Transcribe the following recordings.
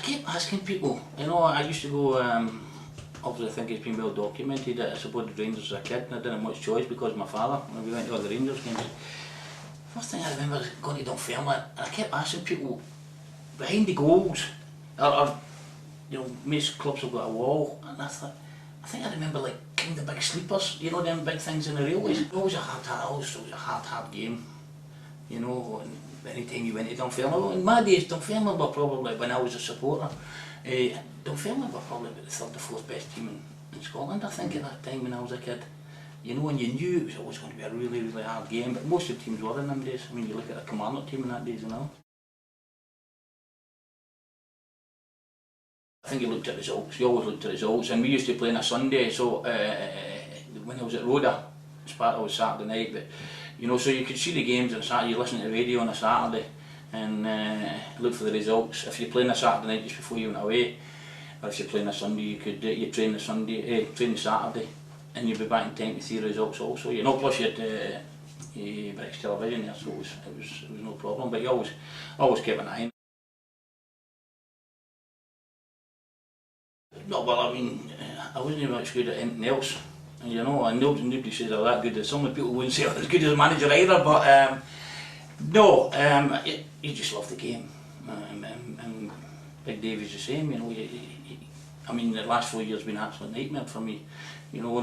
keep asking people, you know, I used to go, obviously I think it's been well documented that I supported Rangers as a kid and I didn't have much choice because of my father when we went to all the Rangers games. First thing I remember is going to Dunfermline and I kept asking people, behind the goals, or you know, most clubs have got a wall, and I think I remember like kind of big sleepers, you know, them big things in the railways. It was always a hard game, you know, and any time you went to Dunfermline. In my days, Dunfermline were probably, when I was a supporter, Dunfermline were probably about the third or fourth best team in Scotland, I think, at that time when I was a kid. You know, and you knew it was always going to be a really, really hard game, but most of the teams were in them days. I mean, you look at the Commander team in that days, you know. I think you looked at results, you always looked at results, and we used to play on a Sunday, so when I was at Rhoda, Sparta was Saturday night, but you know, so you could see the games on a Saturday, you listen to the radio on a Saturday and look for the results. If you're playing a Saturday night just before you went away, or if you're playing a Sunday, you could you train the Sunday, train the Saturday, and you'd be back in time to see the results also. You know, plus you had British television there, so it was no problem, but you always kept an eye on. No, well, I mean, I wasn't much good at anything else, you know, and nobody says I'm that good. Some of the people wouldn't say I'm as good as a manager either, but no, you just love the game, and Big Davy's the same, you know. I mean, the last 4 years have been an absolute nightmare for me, you know.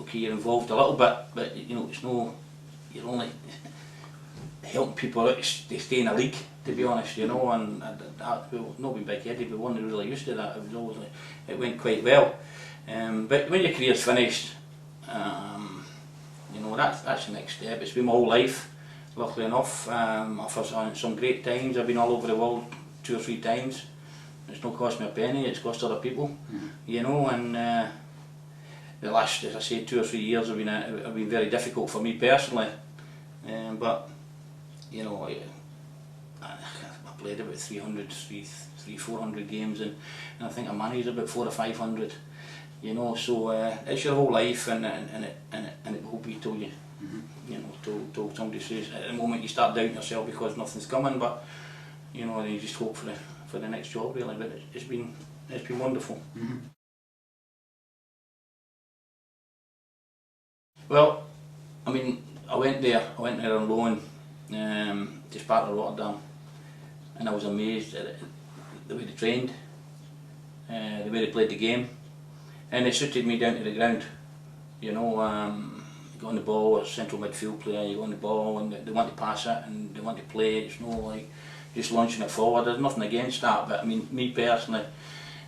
Okay, you're involved a little bit, but you know, it's no, you're only helping people out to stay in a league, to be honest, you know, and not being big-headed, we weren't really used to that. It was always, it went quite well, but when your career's finished, you know, that's the next step. It's been my whole life, luckily enough. I've had some great times. I've been all over the world 2 or 3 times. It's not cost me a penny, it's cost other people, you know, and the last, as I say, 2 or 3 years have been very difficult for me personally, but you know, I played about 400 games, and I think I managed about 400 or 500. You know, so it's your whole life, and it will be till you, you know, till somebody says at the moment you start doubting yourself because nothing's coming, but you know, you just hope for the next job really. But it's been wonderful. Well, I mean, I went there on loan to Sparta Rotterdam, and I was amazed at the way they trained, the way they played the game, and it suited me down to the ground. You know, you go on the ball as a central midfield player, you go on the ball and they want to pass it and they want to play. It's no like just launching it forward. There's nothing against that, but I mean, me personally,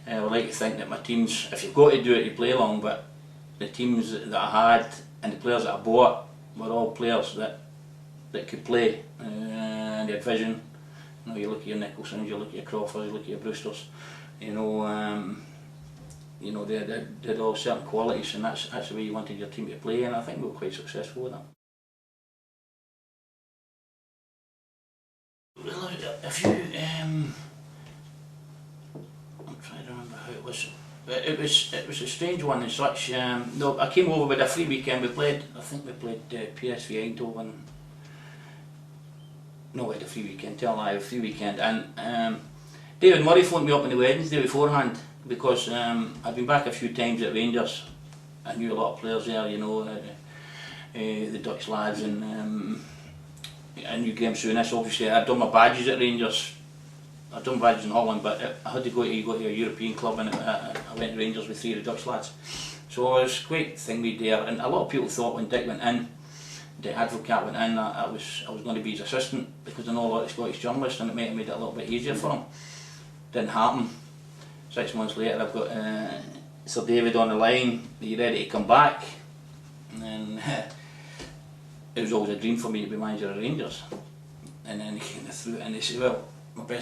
I would like to think that my teams, if you've got to do it, you play long, but the teams that I had and the players that I bought were all players that could play, and they had vision. You know, you look at your Nicholsons, you look at your Crawfords, you look at your Brewsters, you know, they had all certain qualities, and that's the way you wanted your team to play, and I think we were quite successful with that. Well, if you, I'm trying to remember how it was. It was a strange one and such. No, I came over with a free weekend. I think we played PSV Eindhoven. No, we had a free weekend. Tell a lie, a free weekend. And David Murray phoned me up on the Wednesday beforehand because I'd been back a few times at Rangers. I knew a lot of players there, you know, the Dutch lads, and I knew Graham Souness. Obviously, I'd done my badges at Rangers. I'd done badges in Holland, but I had to go to a European club, and I went to Rangers with 3 of the Dutch lads. So it was quite thingy there, and a lot of people thought when Dick went in, the advocate went in, I was going to be his assistant because I know a lot of Scottish journalists, and it might have made it a little bit easier for him. Didn't happen. 6 months later, I've got Sir David on the line. Are you ready to come back? And it was always a dream for me to be manager of Rangers. And then he came through, and they said, well, one of my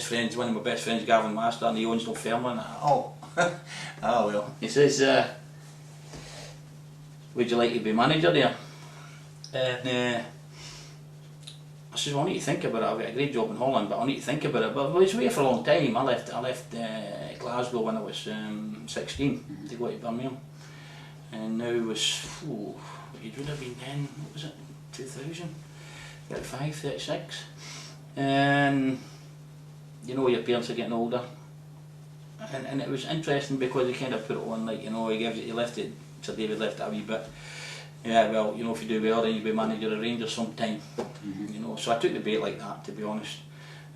best friends, Gavin Master, and he owns Dunfermline. Oh, oh well. He says, would you like to be manager there? And I said, well, I need to think about it. I've got a great job in Holland, but I need to think about it. But I was away for a long time. I left Glasgow when I was 16 to go to Birmingham, and now it was, it would have been then, what was it, 2000, 35, 36, and you know, your parents are getting older, and it was interesting because he kind of put it on like, you know, he left it, Sir David left it a wee bit. Yeah, well, you know, if you do well, then you'll be manager of Rangers sometime. You know, so I took the bait like that, to be honest.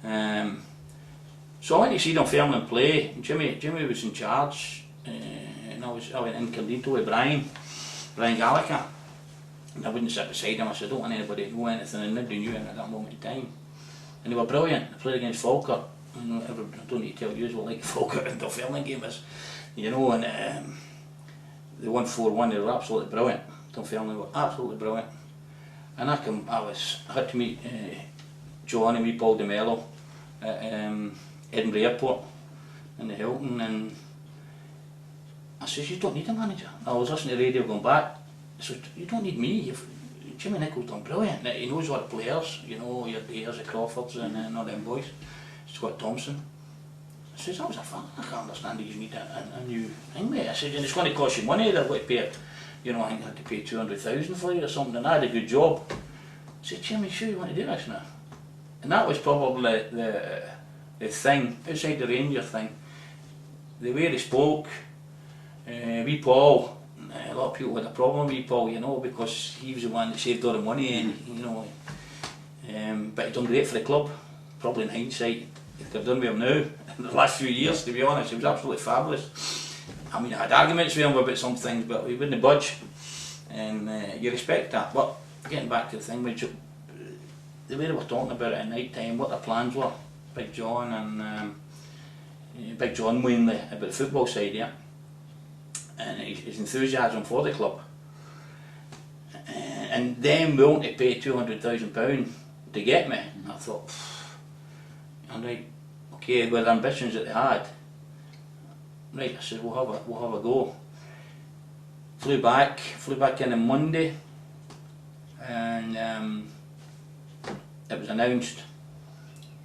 So I went to see Dunfermline play. Jimmy was in charge, and I went incognito with Brian Gallagher. And I wouldn't sit beside him. I said, I don't want anybody to know anything, and nobody knew him at that moment in time. And they were brilliant. They played against Falkirk. I don't need to tell you what like Falkirk and Dunfermline game is, you know. And they won 4-1. They were absolutely brilliant. Dunfermline were absolutely brilliant. And I had to meet John and me, Paul DeMello, at Edinburgh Airport in the Hilton, and I says, you don't need a manager. I was listening to the radio going back. I said, you don't need me. Jimmy Nicholl's done brilliant. He knows what the players, you know, your GIERs, the Crawfords, and all them boys. Scott Thompson. I says, that was a fun. I can't understand that you need a new thing, mate. I said, and it's going to cost you money. They're going to pay, you know, I think I had to pay 200,000 for you or something, and I had a good job. I said, Jimmy, sure you want to do this now? And that was probably the thing, outside the Ranger thing. The way they spoke, wee Paul, a lot of people had a problem with Paul, you know, because he was the one that saved all the money, and you know, but he done great for the club. Probably in hindsight, he could have done with him now. In the last few years, to be honest, he was absolutely fabulous. I mean, I had arguments with him about some things, but he wouldn't budge, and you respect that. But getting back to the thing, which the way they were talking about it at night time, what their plans were, Big John and Big John mainly about the football side, yeah. And his enthusiasm for the club, and them willing to pay £200,000 to get me. I thought, and right, okay, with the ambitions that they had, right, I said we'll have a go. Flew back in on Monday, and it was announced,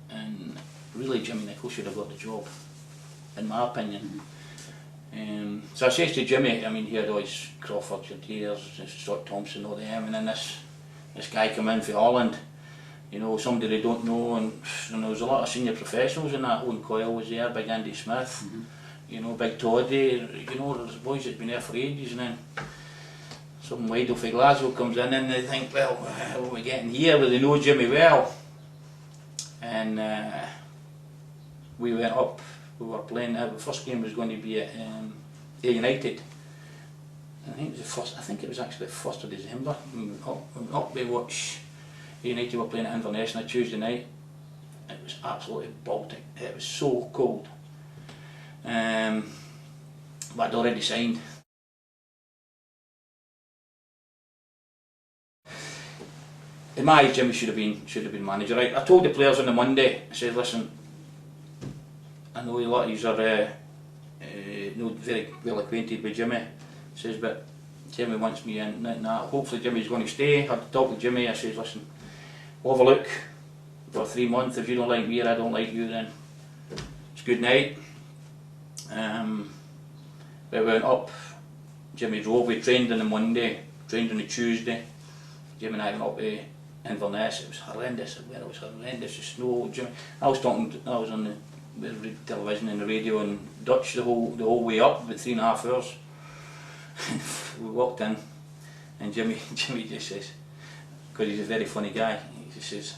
and really Jimmy Nicholl should have got the job, in my opinion. So I says to Jimmy, I mean, he had all his Crawfords, your GIERs, Scott Thompson, all them, and then this guy come in for Holland, you know, somebody they don't know, and there was a lot of senior professionals in that. Owen Coyle was there, Big Andy Smith, you know, Big Toddy, you know, there's boys that have been there for ages, and then some wido for Glasgow comes in, and they think, well, what are we getting here? Well, they know Jimmy well, and we went up. We were playing. The first game was going to be at United. I think it was actually the 1st of December. Up we watch United were playing at Inverness on a Tuesday night. It was absolutely Baltic. It was so cold. But I'd already signed. In my eyes, Jimmy should have been manager. I told the players on the Monday. I said, listen, I know a lot of you are not very well acquainted with Jimmy. He says, but Jimmy wants me in. Hopefully Jimmy's going to stay. I had to talk to Jimmy. I says, listen, we'll have a look for 3 months. If you don't like me or I don't like you, then it's good night. We went up. Jimmy drove. We trained on the Monday, trained on the Tuesday. Jimmy and I went up to Inverness. It was horrendous. It was horrendous. The snow. Jimmy, I was on the television and the radio in Dutch the whole way up, about 3.5 hours. We walked in, and Jimmy just says, because he's a very funny guy, he just says,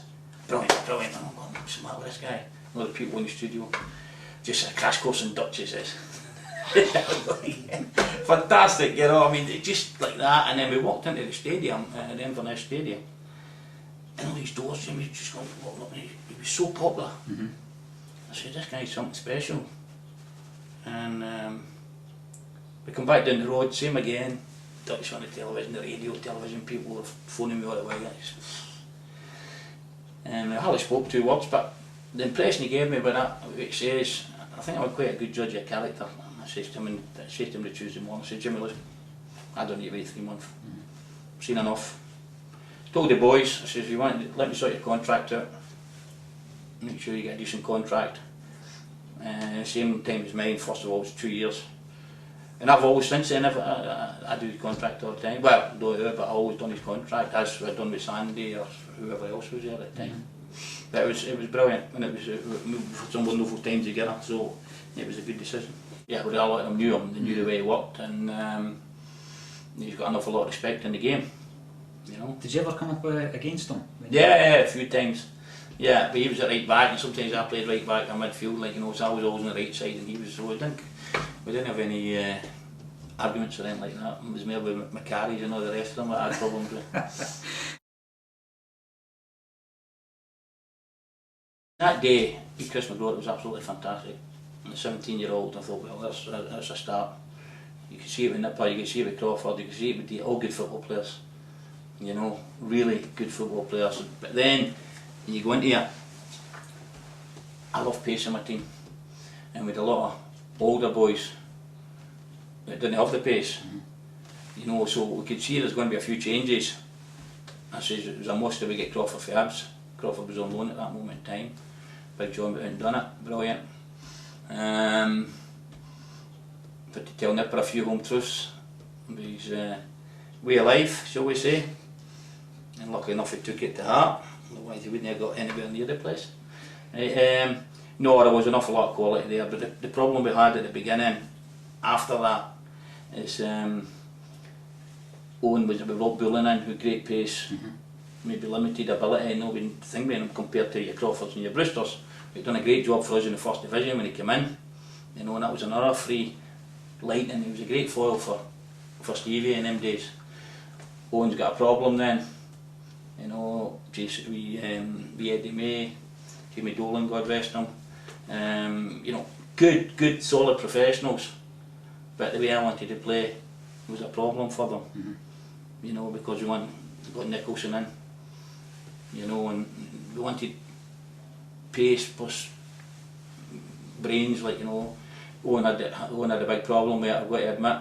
brilliant. What's the matter with this guy? A lot of people in the studio, just a crash course in Dutch, he says. Fantastic, you know. I mean, just like that. And then we walked into the stadium, the Inverness Stadium, and all these doors, Jimmy just going, he was so popular. I said, this guy's something special. And we come back down the road, same again, Dutch on the television, the radio, television, people were phoning me all the way. And I hardly spoke 2 words, but the impression he gave me by that, it says, I think I'm quite a good judge of character. I said to him the Tuesday morning, I said, Jimmy, listen, I don't need to wait 3 months. I've seen enough. Told the boys, I said, if you want, let me sort your contract out. Make sure you get a decent contract. Same time as mine, first of all, it was 2 years. And I've always, since then, I do his contract all the time. Well, but I've always done his contract, as I've done with Sandy or whoever else was there at the time. But it was brilliant, and it was some wonderful times together. So it was a good decision. Yeah, but a lot of them knew him, they knew the way he worked, and he's got an awful lot of respect in the game, you know. Did you ever come up against him? Yeah, a few times. Yeah, but he was at right back, and sometimes I played right back in midfield, like, you know, so I was always on the right side, and he was, so I think we didn't have any arguments or anything like that. It was more with my carries and all the rest of them that I had problems with. That day, Chris McGroarty was absolutely fantastic. And the 17-year-old, I thought, well, that's a start. You could see it with Nipper, you could see it with Crawford, you could see it with all good football players. You know, really good football players. But then, you go into it, I love pace in my team. And with a lot of older boys that didn't have the pace, you know, so we could see there's going to be a few changes. I says it was a must that we get Crawford for Hibs. Crawford was on loan at that moment in time. Big John went out and done it, brilliant. But to tell Nipper a few home truths of his way of life, shall we say. And luckily enough he took it to heart, otherwise he wouldn't have got anywhere near the place. No, there was an awful lot of quality there, but the problem we had at the beginning, after that, is Owen was a bit bullying in with great pace, maybe limited ability, no one thing with him compared to your Crawfords and your Brewsters. He'd done a great job for us in the first division when he came in, you know, and that was another free light, and he was a great foil for Stevie in them days. Owen's got a problem then, you know, we Eddie May, Jimmy Dolan, God rest him, you know, good solid professionals, but the way I wanted to play was a problem for them, you know, because we got Nicholson in, you know, and we wanted pace plus brains, like, you know. Owen had a big problem with it, I've got to admit.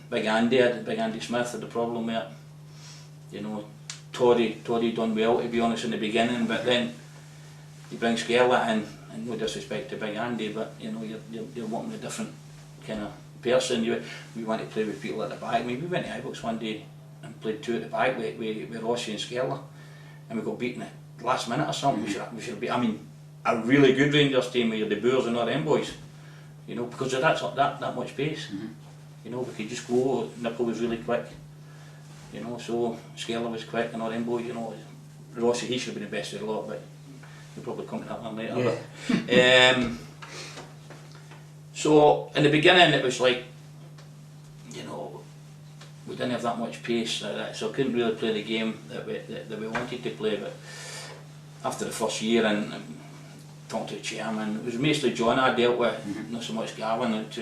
Big Andy Smith had a problem with it, you know. Tory done well, to be honest, in the beginning, but then you bring SKERLA in, and no disrespect to Big Andy, but you know, you're wanting a different kind of person. We want to play with people at the back. I mean, we went to Ibrox one day and played two at the back with ROSSI and SKERLA, and we got beaten at the last minute or something. We should be, I mean, a really good Rangers team with your De Boers and all them boys, you know, because that's that much pace. You know, we could just go. Nickel was really quick, you know, so SKERLA was quick and all them boys, you know. ROSSI, he should have been the best of the lot, but we'll probably come to that one later. Yeah. So in the beginning it was like, you know, we didn't have that much pace, so I couldn't really play the game that we wanted to play. But after the first year and talking to the chairman, it was mostly John I dealt with, not so much Gavin, and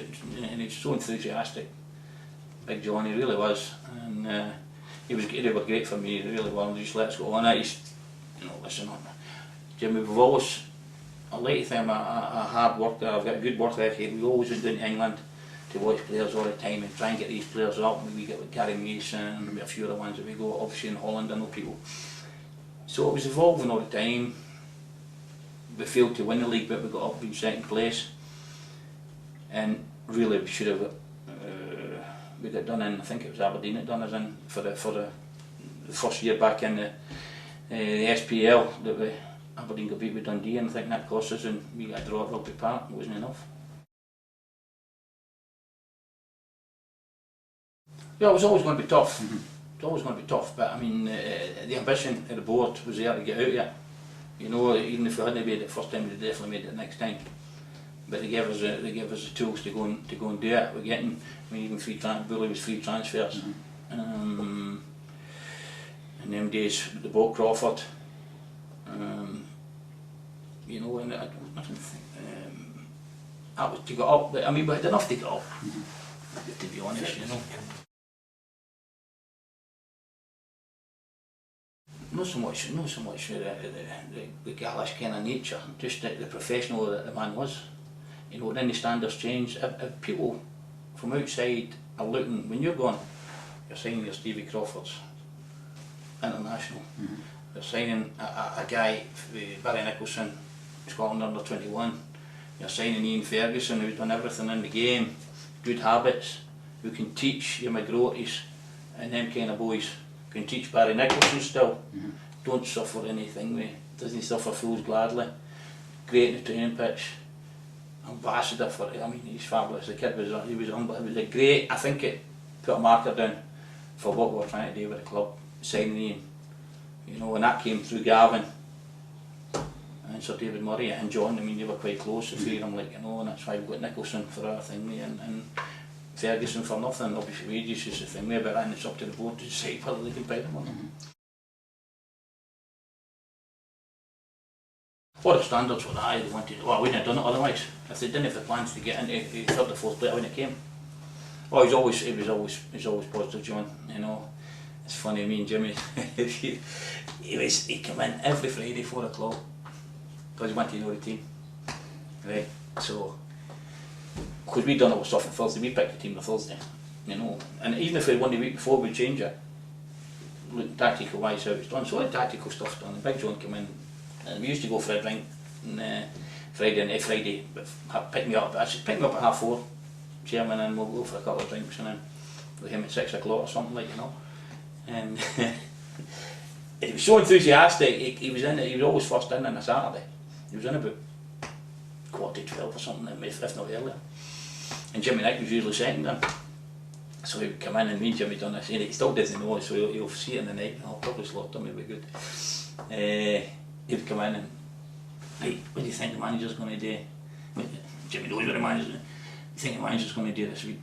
he was so enthusiastic. Big John, he really was, and they were great for me, they really were. Just let us go on it. He's, you know, listen on, Jimmy, we've always, I like to think I'm a hard worker, I've got a good work ethic. We always went down to England to watch players all the time and try and get these players up. We get with Gary Mason and maybe a few other ones that we go, obviously in Holland, I know people. So it was evolving all the time. We failed to win the league, but we got up in second place. And really we should have, we got done in, I think it was Aberdeen that done us in for the first year back in the SPL that Aberdeen got beat with Dundee, and I think that cost us, and we got a draw at Rugby Park. It wasn't enough. Yeah, it was always going to be tough. It's always going to be tough, but I mean, the ambition of the board was there to get out of it. You know, even if we hadn't made it the first time, we'd definitely made it the next time. But they gave us the tools to go and do it. We're getting, I mean, even Bully was free transfers. In them days, the Bob Crawford. You know, and I don't think that was to get up. I mean, we had enough to get up. To be honest, you know. Not so much the Galish kind of nature, just the professional that the man was. You know, then the standards changed. If people from outside are looking, when you're going, you're signing your Stevie Crawfords, international. You're signing a guy, Barry Nicholson, Scotland under 21. You're signing Ian Ferguson, who's done everything in the game, good habits, who can teach your McGroartys and them kind of boys. Can teach Barry Nicholson still. Don't suffer anything, doesn't suffer fools gladly. Great in the training pitch. ambassador for it. I mean, he's fabulous. The kid was, he was unbelievable. It was a great, I think it put a marker down for what we were trying to do with the club, signing Ian. You know, and that came through Gavin and Sir David Murray and John. I mean, they were quite close, the three of them, like, you know, and that's why we got Nicholson for our thing, and Ferguson for nothing. Obviously wages is the thing there, but then it's up to the board to decide whether they can pay them or not. What the standards were high, they wanted, well, I wouldn't have done it otherwise. If they didn't have the plans to get into third or fourth place, I wouldn't have came. Oh, he was always positive, John, you know. It's funny, me and Jimmy, he came in every Friday 4 o'clock because he wanted to know the team, right? So, because we'd done all the stuff on Thursday, we picked the team on Thursday, you know. And even if we won the week before, we'd change it, looking tactical wise how it's done. So all the tactical stuff's done. And Big John came in, and we used to go for a drink on Friday, but pick me up. I said, pick me up at 4:30, chairman, and we'll go for a couple of drinks, and then with him at 6 o'clock or something, like, you know. And he was so enthusiastic. He was always first in on a Saturday. He was in about 11:45 or something, if not earlier. And Jimmy Nick was usually second in. So he would come in, and me and Jimmy done this. He still doesn't know it, so he'll see it in the night. I'll probably slot him, it'll be good. He would come in and, hey, what do you think the manager's going to do? Jimmy knows what the manager's doing. What do you think the manager's going to do this week?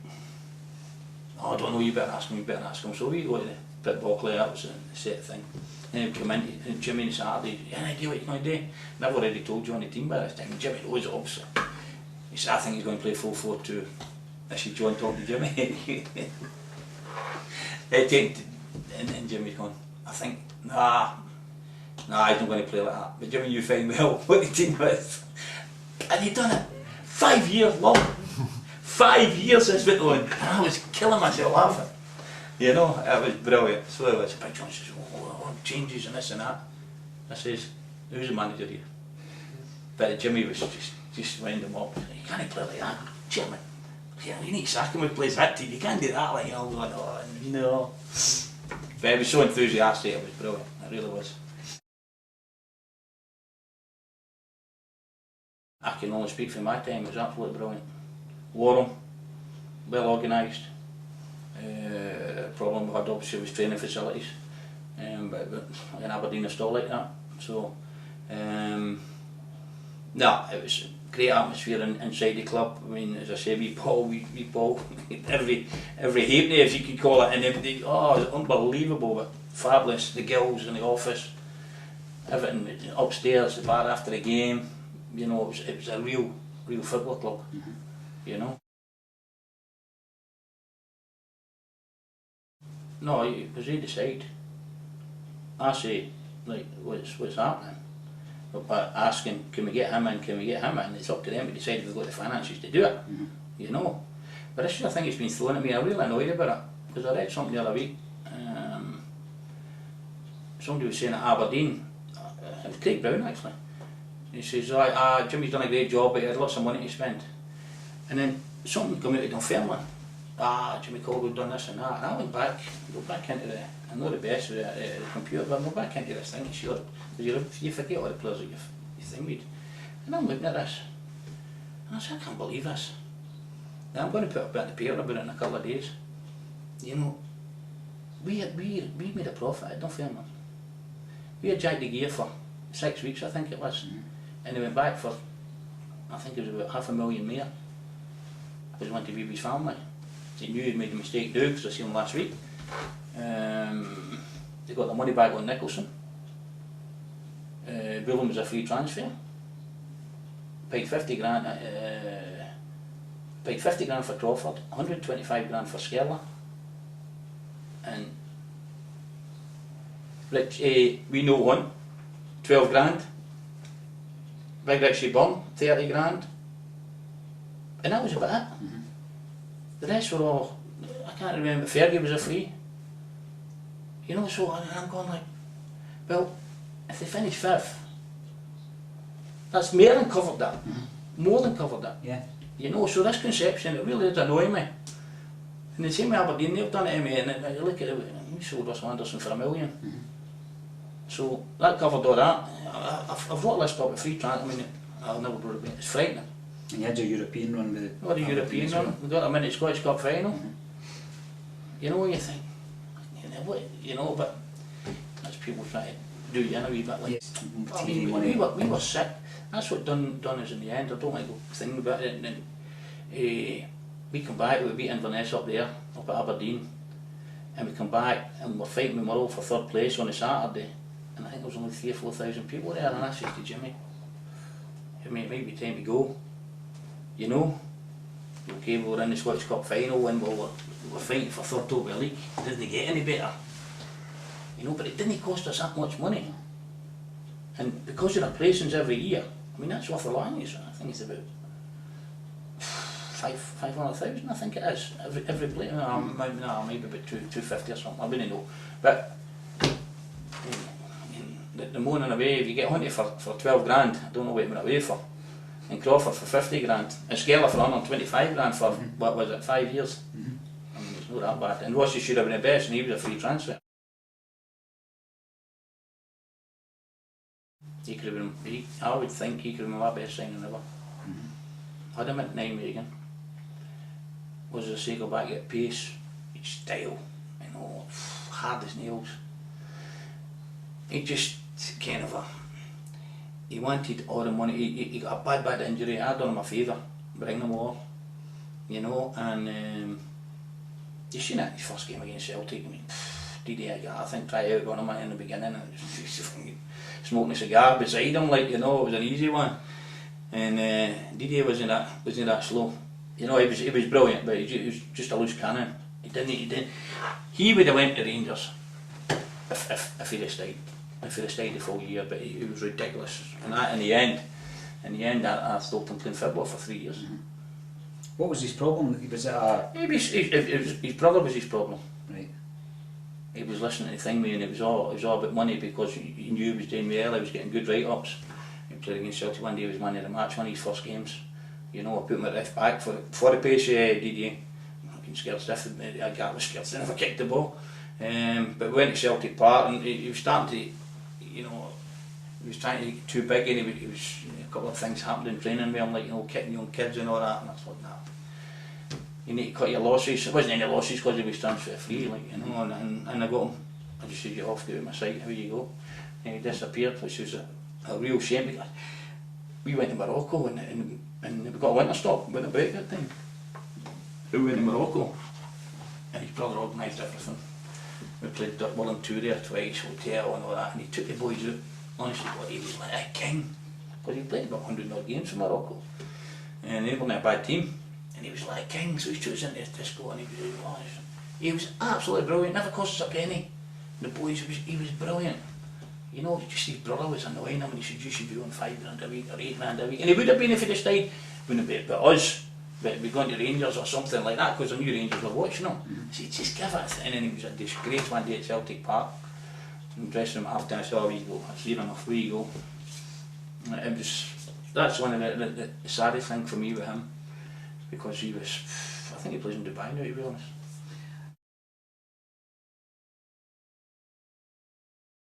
Oh, I don't know, you better ask him, So we go to the pit Buckley, that was a set thing. And he'd come in, and Jimmy on Saturday, you have any idea what you're going to do? And I've already told you on the team by this time, and Jimmy knows it, obviously. He said, I think he's going to play 4-4-2. I said, John, talk to Jimmy. And Jimmy's going, I think, nah, he's not going to play like that. But Jimmy, you find well what the team is. And he'd done it 5 years long. 5 years since Whitlow, and I was killing myself laughing. You know, it was brilliant. So it was. Big John says, oh, changes and this and that. I says, who's the manager here? But Jimmy was just wind him up. You can't play like that, Chairman. You need to sack him when he plays that team. You can't do that, like, you know. Going, oh, no. But he was so enthusiastic. It was brilliant. It really was. I can only speak for my time. It was absolutely brilliant. Warm, well organised. Problem we had obviously was training facilities, but in Aberdeen it's still like that. So, no, it was a great atmosphere inside the club. I mean, as I say, we Paul, every halfpenny, as you can call it, and everything. Oh, it was unbelievable, but fabulous. The gills in the office, everything upstairs, the bar after the game. You know, it was a real football club. You know. No, because they decide. I say, like, what's happening? But asking, can we get him in, it's up to them to decide if they've got the finances to do it, you know. But this is a thing that's been thrown at me. I'm really annoyed about it, because I read something the other week. Somebody was saying at Aberdeen, it was Craig Brown actually, he says, Jimmy's done a great job, but he had lots of money to spend. And then something come out of Dunfermline. Jimmy Calderwood done this and that, and I went back into the, I'm not the best with the computer, but I went back into this thing, sure, because you forget all the players that you think with. And I'm looking at this, and I said, I can't believe this. Now I'm going to put a bit in the paper about it in a couple of days. You know, we made a profit at Dunfermline. We had jacked the GIER for 6 weeks, I think it was, and he went back for, I think it was about $500,000 more, because he wanted to be with his family. He knew he'd made a mistake too, because I seen him last week. They got the money back on Nicholson. Bullen was a free transfer. Paid 50 grand. Paid 50 grand for Crawford, 125 grand for SKERLA. And Rich, we know one, 12 grand. Big Richie Bum, 30 grand. And that was about it. The rest were all, I can't remember, Fergie was a free. You know, so I'm going like, well, if they finish 5th, that's more than covered that. More than covered that. Yeah. You know, so this conception, it really is annoying me. And the same with Aberdeen, they've done it to me, and you look at it, we sold Russell Anderson for $1 million. So that covered all that. I've got a list up with free transfer, I mean, I'll never go to bed, it's frightening. And you had your European run with We got a European run, we got them in the Scottish Cup final. You know, you think, you know, but that's people trying to do you in a wee bit like. yes. I mean, we were sick. That's what done us in the end. I don't like to think about it. And then, we come back, we beat Inverness up there, up at Aberdeen, and we come back and we're fighting with Murrow for third place on a Saturday, and I think there was only 3,000 or 4,000 people there, and I said to Jimmy, it might be time to go, you know. Okay, we were in the Scottish Cup final and we were fighting for third over the league. It didn't get any better, you know, but it didn't cost us that much money, and because of the placings every year, I mean, that's worth a lot. I think it's about 500,000, I think it is, every play. No, maybe about 250 or something, I wouldn't know. But I mean, the morning away, if you get hunted for 12 grand, I don't know what you went away for. And Crawford for 50 grand, and SKERLA for 125 grand for, what was it, 5 years? I mean, it's not that bad. And Rossi should have been the best, and he was a free transfer. He could have been, I would think he could have been my best signing ever. Had him at Nijmegen. Was to say go back at pace, his style, you know, hard as nails. He just kind of he wanted all the money. He got a bad injury. I done him a favour, bring them all, you know. And you seen it his first game against Celtic. I mean, I think try out on him in the beginning, and smoking a cigar beside him, like, you know, it was an easy one. And Didier wasn't that slow. You know, he was brilliant, but he was just a loose cannon. He would have went to Rangers if he'd have stayed. If he'd have stayed the full year, but he was ridiculous. And that, in the end, I stopped him playing football for 3 years. What was his problem? Was it his brother was his problem. Right. He was listening to the thing, and it was all about money, because he knew he was doing well. He was getting good write-ups. He played against Celtic one day. He was man of the match, one of his first games. You know, I put him at left back for the pace. Didier, I've been scared stiff. I was scared stiff. I kicked the ball. But we went to Celtic Park, and he was starting to, you know, he was trying to get too big, and he was a couple of things happened in training with him, like, you know, kicking young kids and all that. And I thought, nah, you need to cut your losses. It wasn't any losses because he was transfer free, like, you know. And I got him. I just said, "You're off, get out of my sight. How you go?" And he disappeared, which was a real shame, because we went to Morocco and we got a winter stop with a break that time. We went to Morocco, and his brother organised everything. We played Wallenturia twice, hotel and all that, and he took the boys out. Honestly, he was like a king, because he played about 100 odd games for Morocco, and they weren't a bad team, and he was like a king. So he took us into his disco, and he was absolutely brilliant. Never cost us a penny. The boys, he was brilliant. You know, just his brother was annoying him, and he said, "You should be on 5 grand a week or 8 grand a week." And he would have been if he'd have stayed. Wouldn't have been but us. But we'd gone to Rangers or something like that, because I knew Rangers were watching him. I said, "Just give it." And then he was a disgrace one day at Celtic Park. In the dressing room after, I said, "Oh, we go, that's near enough, we go." It was, that's one of the saddest thing for me with him, because he was, I think he plays in Dubai now, to be honest.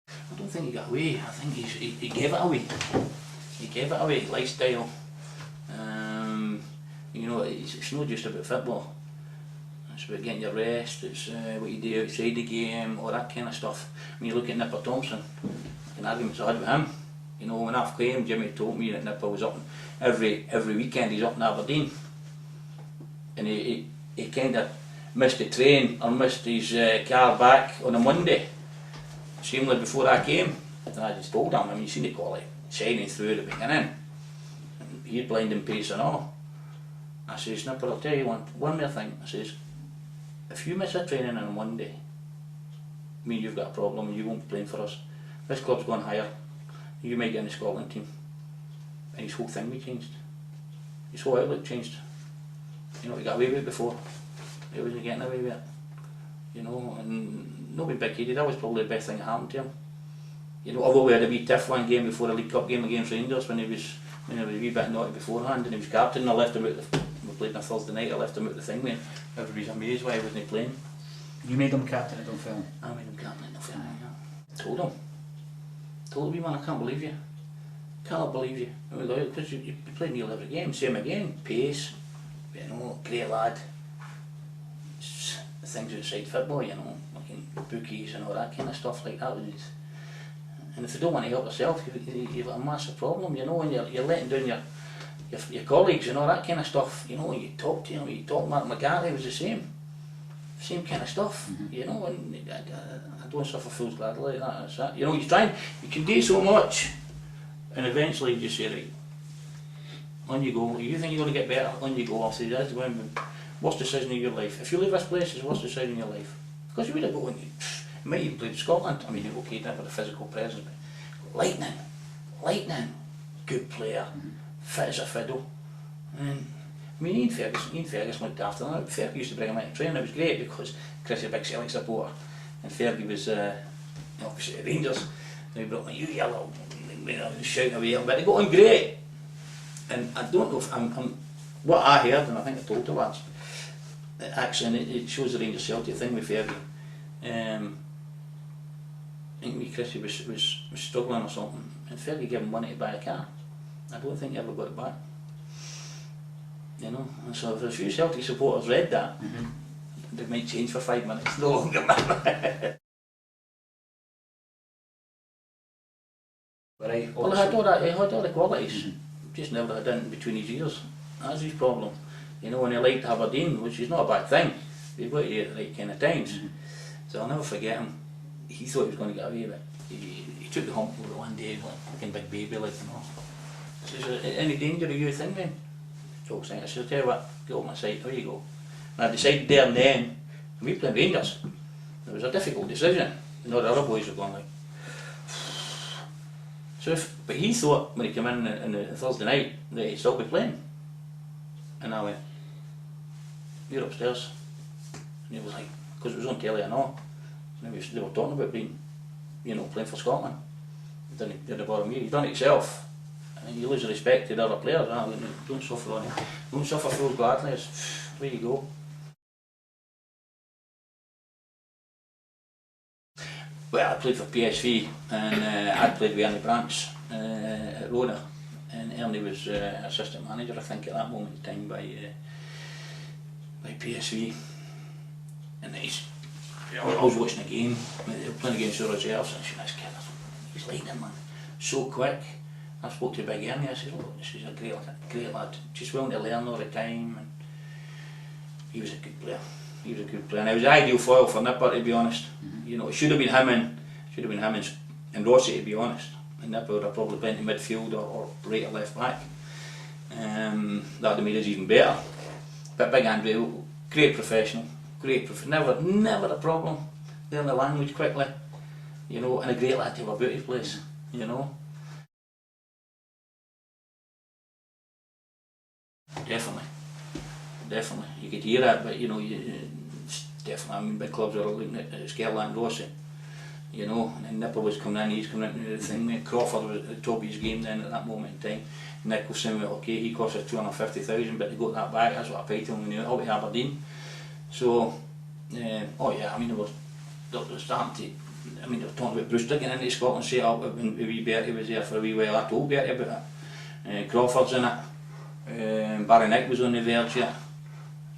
I don't think he got away. I think he gave it away. He gave it away, lifestyle. You know, it's not just about football. It's about getting your rest, it's what you do outside the game, all that kind of stuff. When you look at Nipper Thompson, an argument I had with him. You know, when I've claimed, Jimmy told me that Nipper was up every weekend he's up in Aberdeen. And he kind of missed the train or missed his car back on a Monday. Seemingly before I came, and I just told him, I mean, you seen the quality shining through at the beginning, and he'd blinding pace and all. I says, "Nipper, I'll tell you one more thing." I says, "If you miss a training on a Monday, I mean, you've got a problem and you won't be playing for us. This club's gone higher, you might get in the Scotland team." And his whole thing changed. His whole outlook changed. You know, he got away with it before. He wasn't getting away with it. You know, and nobody big-headed. That was probably the best thing that happened to him. You know, although we had a wee tiff one game before the League Cup game against Rangers, when he was a wee bit naughty beforehand, and he was captain, and I left him out. We played on a Thursday night. I left him out the thing, when everybody's amazed why he wasn't playing. You made him captain at Dunfermline? I made him captain at Dunfermline, yeah. Told him, "Wee man, I can't believe you. Can't believe you. Because you play nearly every game. Same again, pace, you know, great lad. Things outside football, you know, like bookies and all that kind of stuff like that. And if they don't want to help themselves, you've got a massive problem, you know, and you're letting down your colleagues and all that kind of stuff, you know. When you talk to Mark McGarry was the same kind of stuff, you know. And I don't suffer fools gladly like that. It's that, you know. You can do so much, and eventually you just say, right, on you go. You think you're going to get better, on you go. I'll say that's the worst decision of your life. If you leave this place, it's the worst decision in your life. Because you would have gone, you might even played Scotland. I mean, okay, never the physical presence, but lightning, good player, fit as a fiddle. And I mean, Ian Ferguson looked after him. Fergie used to bring him out and train. It was great because Chris is a big Celtic supporter, and Fergie was obviously at Rangers. And he brought me, you yellow, shouting away a little bit. They got on great. And I don't know if what I heard, and I think I told you once, actually, and it shows the Rangers Celtic thing with Fergie. I think me Chrissy was struggling or something, and Fergie gave him money to buy a car. I don't think he ever got it back. You know, and so if a few Celtic supporters read that, they might change for 5 minutes. No longer matter. Right. Well, he had all the qualities, just never had it between his ears. That's his problem. You know, and he liked Aberdeen, which is not a bad thing. You've got to hear at the right kind of times. So I'll never forget him. He thought he was going to get away with it. He took the hump over one day, like fucking big baby, like, you know. He says, any danger of you thing then? Jokes saying, I said, I'll tell you what, get on my side, there you go. And I decided there and then, we played Rangers. It was a difficult decision. You know, the other boys were going like, so but he thought when he came in on the Thursday night that he'd still be playing. And I went, you're upstairs. And he was like, because it was on telly and all. And they were talking about being, you know, playing for Scotland. Didn't bother me. You've done it yourself. And you lose the respect to the other players. Don't suffer on it. Don't suffer fools gladly. There you go. Well, I played for PSV, and I played with Ernie Branch at Rona, and Ernie was assistant manager, I think, at that moment in time by PSV. And I was watching a game, they were playing against the reserves, and I said, this kid, he's lightning, man, so quick. I spoke to Big Ernie, I said, oh, this is a great lad, just willing to learn all the time, and he was a good player. He was a good player, and he was the ideal foil for Nipper, to be honest. You know, it should have been him and Rossi, to be honest. And Nipper would have probably been in midfield or right or left back. That would have made us even better. But Big Andrew, great professional, never a problem. Learn the language quickly, you know, and a great lad to have about his place, you know. Definitely. You could hear that, but you know, definitely. I mean, big clubs are looking at SKERLA and Rossi, you know. And then Nipper was coming in, he's coming into the thing. Crawford was at the top of his game then at that moment in time. Nicholson, well, okay, he cost us 250,000, but they got that back. That's what I paid him when he went out to Aberdeen. So, oh yeah, I mean, they were starting to. I mean, they were talking about BREWSTER getting into Scotland set up when wee Bertie was there for a wee while. I told Bertie about it. Crawford's in it. Barry Nick was on the verge yet.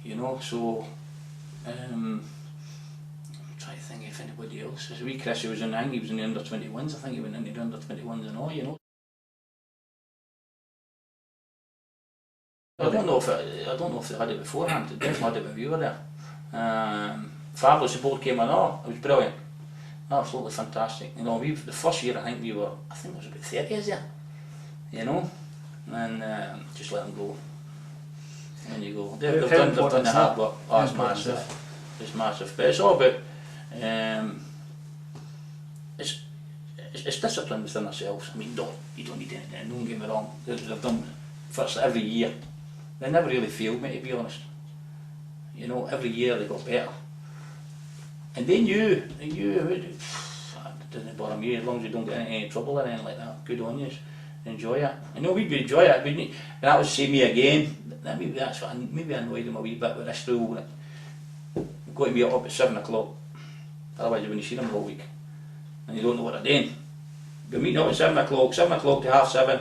You know, so I'm trying to think if anybody else. As wee Chris, he was in, I think he was in the under-21s. I think he went into the under-21s and all, you know. I don't know if they had it beforehand. They definitely had it when we were there. Fabulous, the board came in. Oh, it was brilliant, absolutely fantastic. You know, the first year I think it was about 30 is there, you know, and just let them go. When you go, they've done the hard work. Oh, it's massive. It's massive. But it's all about it's discipline within ourselves. I mean, you don't need anything. Don't get me wrong. They've done first every year. They never really failed me, to be honest. You know, every year they got better. And they knew. It doesn't bother me as long as you don't get into any trouble or anything like that. Good on you. Enjoy it. I know we'd enjoy it. And that would see me again. Maybe that's what maybe I annoyed them a wee bit with this rule. You've got to be up at 7 o'clock. Otherwise, you're going to see them all week, and you don't know what they're doing. We're meeting up at 7 o'clock, 7 o'clock to half 7,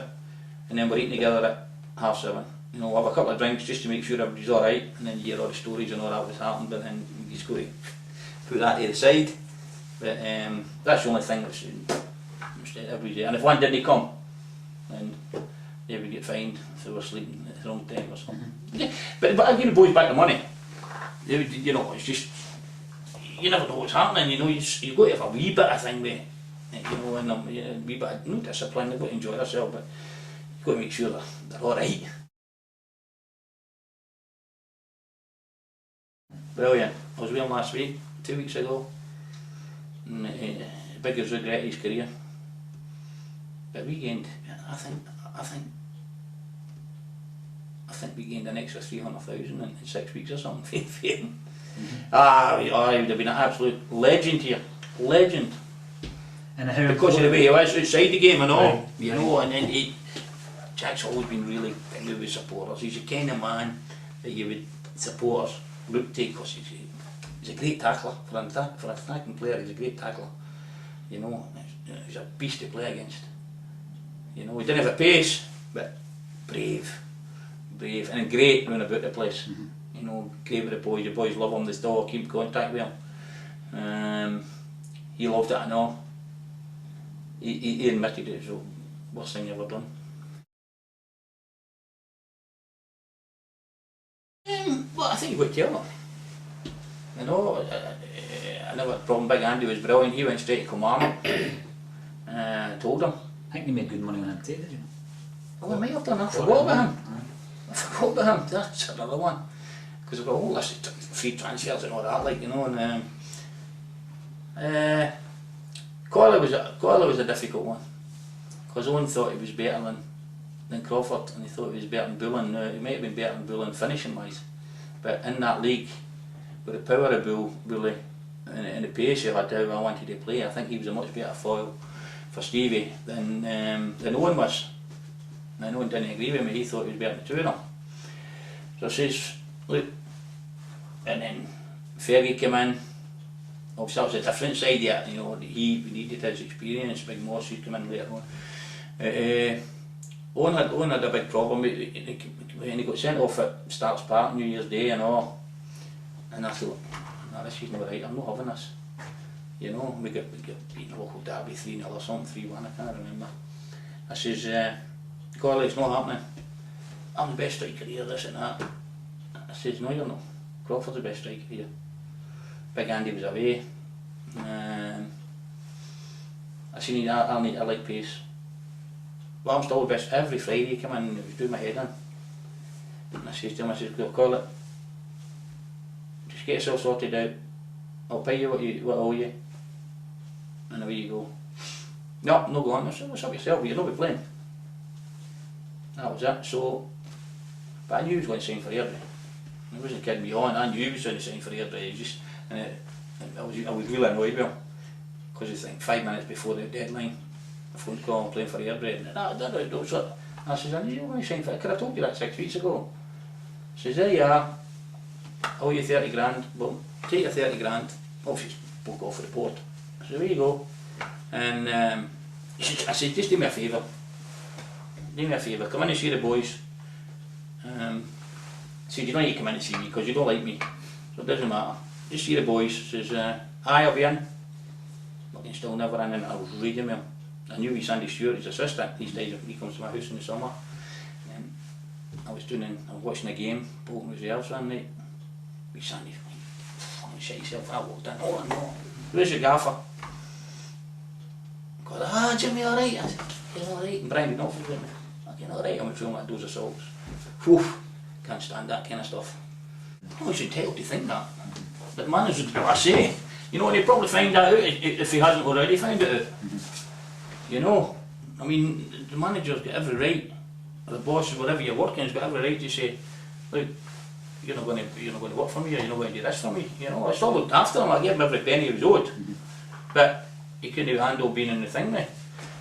and then we're eating together at half 7. You know, we'll have a couple of drinks just to make sure everybody's alright, and then you hear all the stories and all that was happened, but then you just go to put that to the side. But that's the only thing that's every day. And if one didn't come, then they would get fined if they were sleeping at the wrong time or something. Yeah, but I'll give the boys back the money. They would, you know, it's just, you never know what's happening, you know, you've got to have a wee bit of thing there. You know, and a wee bit of, no discipline, they've got to enjoy themselves, but you've got to make sure they're alright. Brilliant. I was with him last week, 2 weeks ago, and biggest regret of his career. But we gained, I think we gained an extra 300,000 in 6 weeks or something for him. He would have been an absolute legend here, legend. And how because of the way he was outside the game and all, right, you know, and then Jack's always been really big with supporters. He's the kind of man that you would supporters look to, because he's a great tackler, for an attacking player, he's a great tackler. You know, he's a beast to play against. You know, he didn't have a pace, but brave, and great running about the place. You know, great with the boys love him, they still keep contact with him. He loved it and all. He admitted it was the worst thing he ever done. Well, I think he would tell him. You know, I never had a problem. Big Andy was brilliant, he went straight to Kilmarnock. Told him. I think they made good money on him too, did you? Oh, we might have done, I forgot about him. I forgot about him, that's another one. Because I've got a whole list of free transfers and all that, like, you know, and Coyle was a difficult one, because Owen thought he was better than Crawford, and he thought he was better than Bullen. He might have been better than Bullen finishing wise, but in that league, with the power of Bully and the pace he had, how I wanted to play, I think he was a much better foil for Stevie than Owen was. And Owen didn't agree with me, he thought he was better than the two of them. So I says, look, and then Fergie came in. Obviously that was a different side yet, you know, he needed his experience. Big Moss he'd come in later on. Owen had a big problem when he got sent off at Starks Park, New Year's Day and all. And I thought, no, this is not right, I'm not having this. You know, we got beaten a local derby 3-0 or something, 3-1, I can't remember. I says, Corley, it's not happening. I'm the best striker here, this and that. I says, no you're not. Crawford's the best striker here. Big Andy was away. I seen I like pace. But I'm still the best. Every Friday he came in and he was doing my head in. And I says to him, I says, call it. Just get yourself sorted out. I'll pay you what I owe you. And away you go. No, no go on. I said, what's up yourself? You're not playing. That was it. So, but I knew he was going to sign for Airdrie. He wasn't kidding me on. I knew he was going to sign for Airdrie. I was really annoyed with him, because I think 5 minutes before the deadline, a phone call, I'm playing for Airdrie, and I says, I knew you were going to sign for it. Could I told you that 6 weeks ago? I says, there you are, I owe you 30 grand, well, take your 30 grand, obviously spoke off the report. I said, there you go. And I said, just do me a favour, come in and see the boys. I said, you don't need to come in and see me because you don't like me, so it doesn't matter. Just see the boys. Says, I'll be in. But he's still never in, and I was reading him. I knew he's Sandy Stewart, his assistant. These days he comes to my house in the summer. And I was watching a game, Bolton Reserves one night. With Sandy, fucking shit yourself. I walked in, oh no, where's your gaffer? I go, Jimmy, alright? I said, you're alright. And Brian Knopfler's with me. I'm alright, I'm throwing my dose of salts. Whew, can't stand that kind of stuff. Oh, he's entitled to think that. But the manager would never say. You know, and he'd probably find that out if he hasn't already found it out. You know, I mean, the manager's got every right, or the boss, wherever you're working, has got every right to say, look, you're not going to work for me, or you're not going to do this for me. You know, I still looked after him, I gave him every penny he was owed. But he couldn't handle being in the thing there.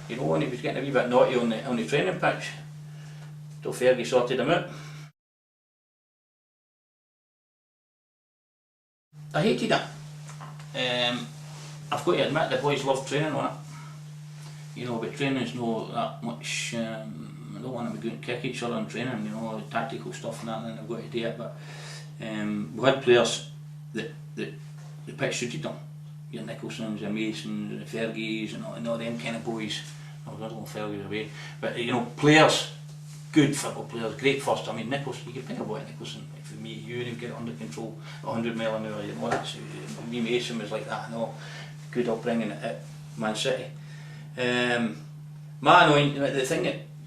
You know, and he was getting a wee bit naughty on the training pitch, till Fergie sorted him out. I hated it. I've got to admit the boys loved training on it. you know, but training's not that much, I don't want them to go and kick each other in training, you know, tactical stuff and that, and they've got to do it, but we had players that the pitch suited them. Your Nicholsons, your Masons, the Fergies, and all them kind of boys. I was little Fergies away, but you know, players, good football players, great first. I mean, Nicholson, you could think about Nicholson. For me, you and get it under control, 100 mile an hour. You know, that's me. Mason was like that. No, good upbringing at Man City. The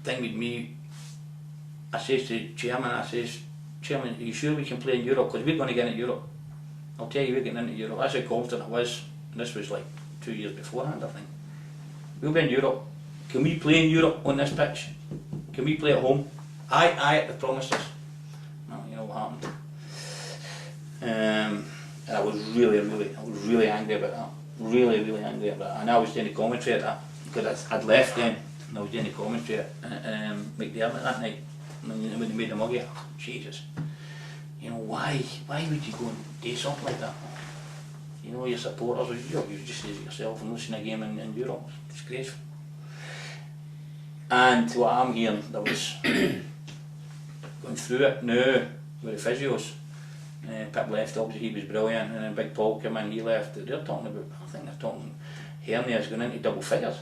thing with me, I says to Chairman, Chairman, are you sure we can play in Europe? Because we're going to get into Europe. I'll tell you, we're getting into Europe. That's how confident I was. And this was like 2 years beforehand, I think. We'll be in Europe. Can we play in Europe on this pitch? Can we play at home? Aye, they promised us. No, you know what happened. And I was really angry about that. Really angry about that. And I was doing the commentary at that because I'd left then, and I was doing the commentary at McDermott that night. And when they made the muggy, Jesus. You know, why would you go and do something like that? You know, your supporters, you just say it yourself and losing a game in Europe. It's disgraceful. And what I'm hearing, there was going through it now with the physios. Pip left, obviously he was brilliant, and then Big Paul came in, he left. They're talking about, I think they're talking hernias going into double figures.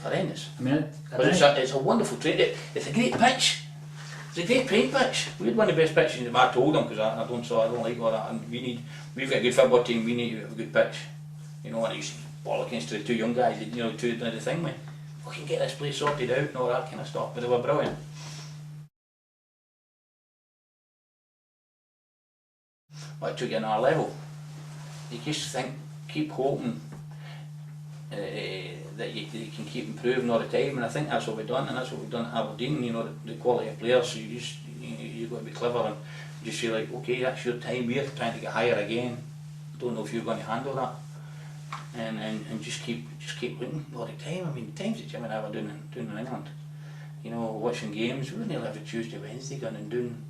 Horrendous. I mean, it's a wonderful trade. It's a great pitch. It's a great playing pitch. We had one of the best pitches. I told them because I don't like all that. And we've got a good football team. We need to have a good pitch. You know, and I used to ball against the two young guys. You know, two doing the thing with. We can get this place sorted out and all that kind of stuff. But they were brilliant. But it took you another level. You just think, keep hoping that you can keep improving all the time, and I think that's what we've done, and that's what we've done at Aberdeen. You know, the quality of players. So you've got to be clever and just say like, okay, that's your time. We're trying to get higher again. Don't know if you're going to handle that, and just keep looking all the time. I mean, the times that Jim and I were doing in England, you know, watching games. We wouldn't have a Tuesday, Wednesday going and doing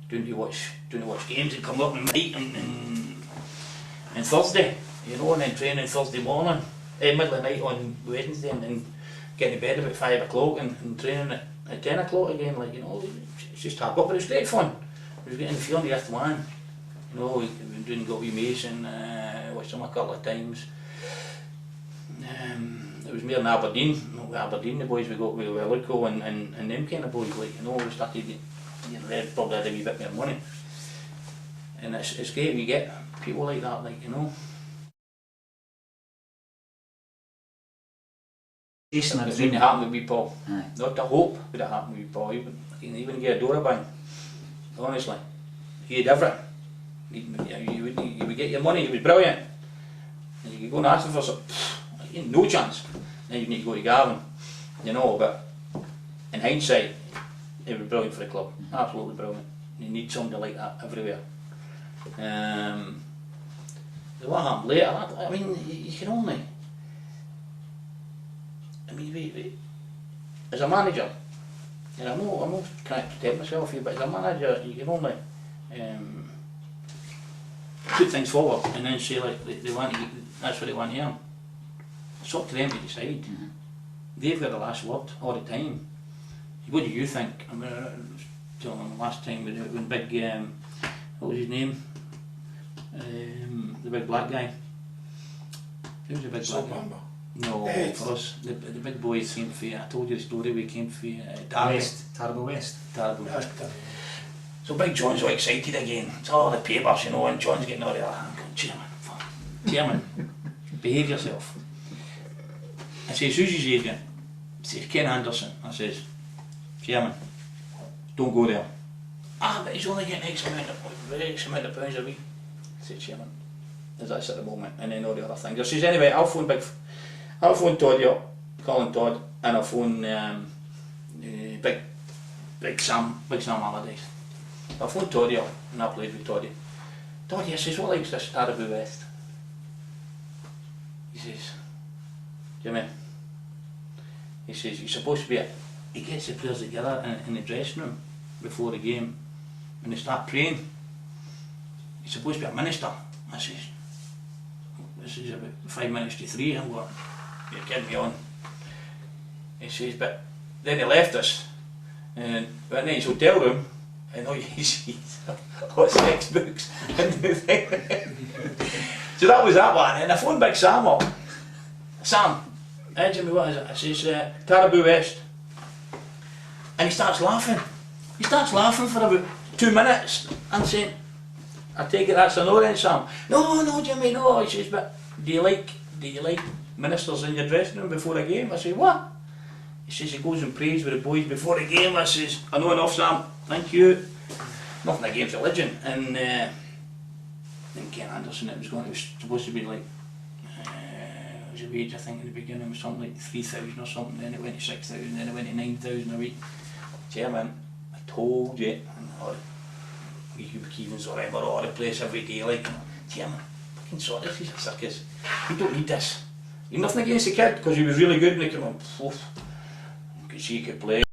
to watch games and come up at night and Thursday. You know, and then training Thursday morning, middle of the night on Wednesday, and then getting to bed about 5 o'clock and training at 10 o'clock again. Like, you know, it's just hard work, but it's great fun. We were getting the feeling the one. You know, we've been doing Got Wee Mason, watched them a couple of times. It was more in Aberdeen. Aberdeen, the boys we got with Willico and them kind of boys. Like, you know, we started, you know, they probably had a wee bit more money. And it's great when you get people like that, like, you know. It wouldn't happen with me, Paul. Not to hope would it happen with me, Paul. He wouldn't get a door a bang. Honestly. He had everything. You would get your money, he was brilliant. And you could go and ask him for something, no chance. Then you need to go to Gavin, you know, but in hindsight, he was brilliant for the club. Absolutely brilliant. You need somebody like that everywhere. What happened later, I mean, you can only, I mean, we as a manager, and I'm not trying to protect myself here, but as a manager, you can only put things forward and then say like they want to, that's what they want to hear. It's up to them to decide. They've got the last word all the time. What do you think? I mean, I was telling them last time when big, what was his name? The big black guy. Who was the big black guy? No, for us, the big boys came for, I told you the story, we came for Terrible West. So Big John's all excited again. It's all the papers, you know, and John's getting all the other. I'm going, Chairman, behave yourself. I says, who's his agent? He says, Ken Anderson. I says, Chairman, don't go there. But he's only getting X amount of pounds a week. I said, Chairman, as that's at the moment, and then all the other things. I says, anyway, I'll phone Todd up, Colin Todd, and I'll phone Big Sam Allardyce. I'll phone Toddy up, and I played with Toddy. Toddy, I says, what likes this Terrible West? He says, Jimmy, he says, you're supposed to be, he gets the players together in the dressing room before the game, and they start praying. He's supposed to be a minister. I says, this is about 5 minutes to 3. I'm going, you're kidding me on. He says, but then he left us and went in his hotel room and all you see all sex books and the thing. So that was that one, and I phoned Big Sam up. Sam, hey Jimmy, what is it? I says, Caribou West. And he starts laughing. He starts laughing for about 2 minutes. I'm saying, I take it that's a no then, Sam. No, Jimmy, no. He says, but do you like ministers in your dressing room before a game? I say, what? He says he goes and prays with the boys before the game. I says, I know enough, Sam, thank you. Nothing against religion. And then Ken Anderson, it was supposed to be like, it was a wage I think in the beginning, it was something like 3,000 or something, then it went to 6,000, then it went to 9,000 a week. Chairman, I told you, and Hugh McKeevan's all right, we're all over the place every day, like, Chairman, fucking sort this, he's a circus. We don't need this. You've nothing against the kid, because he was really good and he came on, you could see he could play.